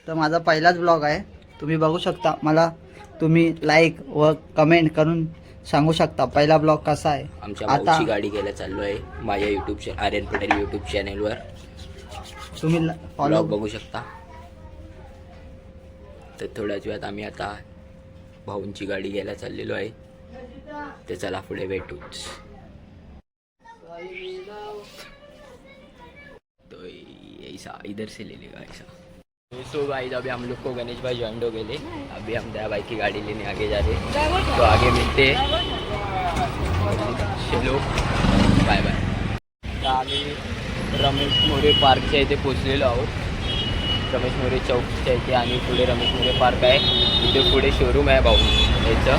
तर माझा पहिलाच ब्लॉग आहे, तुम्ही बघू शकता. मला तुम्ही लाईक व कमेंट करून सांगू शकता पहिला ब्लॉग कसा आहे. आमच्या आता भाऊची गाडी घ्यायला चाललो आहे माझ्या यूट्यूब आर्यन पटेल यूट्यूब चॅनेलवर. तुम्ही फॉलो ब्लॉग बघू शकता. तर थोड्याच वेळात आम्ही आता भाऊंची गाडी घ्यायला चाललेलो आहे. ते चला पुढे भेटूच. तो ऐसा इधर से ले लेगा ऐसा. सो गाइस अभी हम लोग को गणेश भाई ज्वाइन हो गए. अभी हम दया भाई की गाड़ी लेने आगे जा रहे, तो आगे मिलते. चलो बाय बाय. तर आम्ही रमेश मोरे पार्कच्या इथे पोचलेलो आहोत. रमेश मोरे चौकच्या इथे आणि पुढे रमेश मोरे पार्क आहे. इथे पुढे शोरूम आहे भाऊ याचं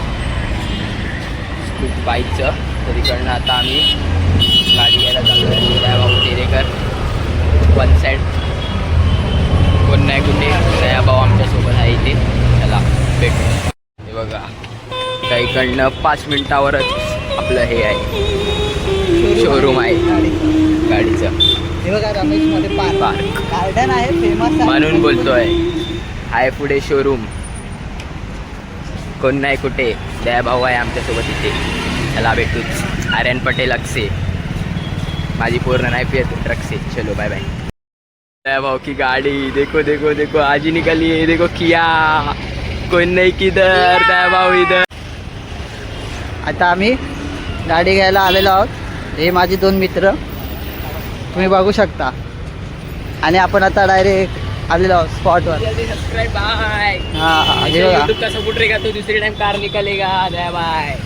बाईकचं. तर इकडनं आता आम्ही गाडी घ्यायला चाललो आहे. भाऊ तेरेकर वन साईड, कोण नाही कुठे नया भाऊ आमच्यासोबत आहे इथे. चला भेटू. हे बघा त्या इकडनं 5 मिनिटावरच आपलं हे आहे शोरूम आहे गाडीचं. हे बघा रमेश मध्ये पार्क गार्डन आहे फेमस म्हणून बोलतोय. आहे पुढे शोरूम, कोण नाही कुठे दया भाऊ आहे आमच्यासोबत इथे. चला भेटूच. आर्यन पटेल अक्षे, माझी पूर्ण नाही पियत ट्रक से. चलो बाय बाय. दया भाऊ की गाड़ी देखो देखो देखो आज ही निकली है. देखो किया कोई नहीं किधर. दया भाऊ इधर. आता आम्ही गाडी घ्यायला आलेलो आहोत. हे माझे 2 मित्र तुम्ही बघू शकता. आणि आपण आता डायरेक्ट आलेलो आहोत स्पॉटवर. Subscribe bye. हां यूट्यूब का सपोर्ट रहेगा तो दूसरी टाइम कार निकलेगा. दया बाय.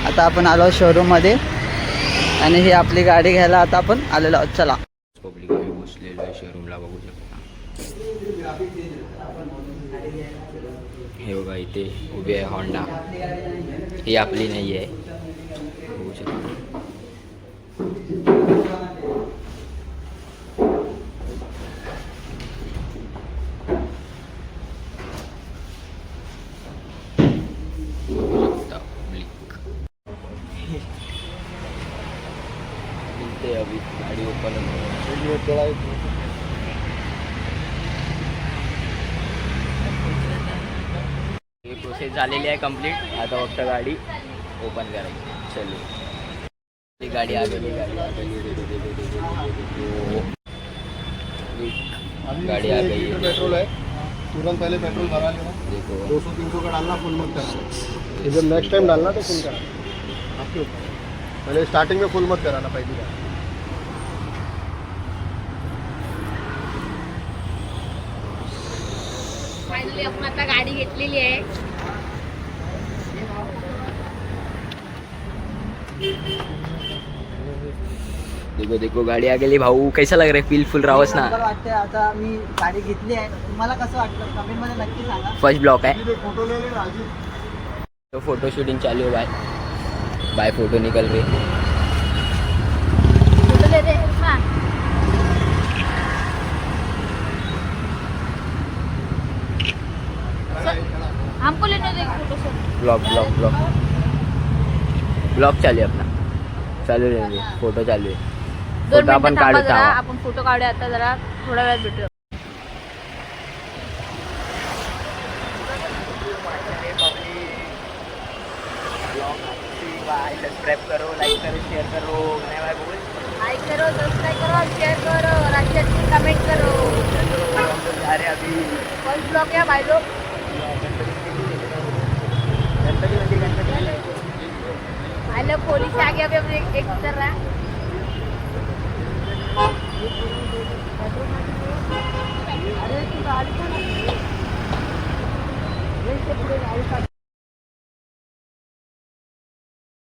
आता आपण आलो शोरूममध्ये आणि ही आपली गाडी घ्यायला आता आपण आलेलो आहोत. चला. पब्लिक आम्ही बसलेलो आहे शोरूमला बघू शकता. हे बघा इथे उभी आहे होंडा. ही आपली नाही आहे बघू शकता. अभी गाड़ी ओपन ये प्रोसेस झालेली आहे कंप्लीट. आता फक्त गाडी ओपन करायची. चलो गाड़ी आ गई. गाड़ी आ गई. पेट्रोल है, तुरंत पहले पेट्रोल भरा लेना. देखो 200-300 का डालना, फुल मत करना. जब नेक्स्ट टाइम डालना तो फुल कराना आपके ऊपर. पहले स्टार्टिंग में फुल मत कराना पहली बार. फायनली आपण आता गाडी घेतलेली आहे. देखो देखो गाड़ी आ गई भाऊ. कैसा लग रहा है? फील फुल रावस ना. वाटते आता मी गाडी घेतली आहे. तुम्हाला कसं वाटलं कमेंट मध्ये नक्की सांगा. फर्स्ट ब्लॉक है फोटो ले लेना राजू. तो फोटो शूटिंग चालू है. Bye bye. फोटो निकल रहे. फोटो ले रहे हैं. हमको लेने दो एक photo sir. Block block block block चालू आहे अपना. चालू आहे फोटो चालू आहे. 2 फोटो आपण मिनिटं थांबा काढू जरा. थांबा. आपण फोटो काढूया आता जरा. थोड्या वेळात भेटूया. सब्सक्राइब करो, लाइक करो, शेयर करो. लाइक करो, सब्सक्राइब करो, शेयर करो और अच्छे अच्छे कमेंट करो. अरे अभी फर्स्ट ब्लॉग है भाई लोग. आई लव पुलिस से आगे अभी हम एक उतर रहा है. अरे तू गाड़ी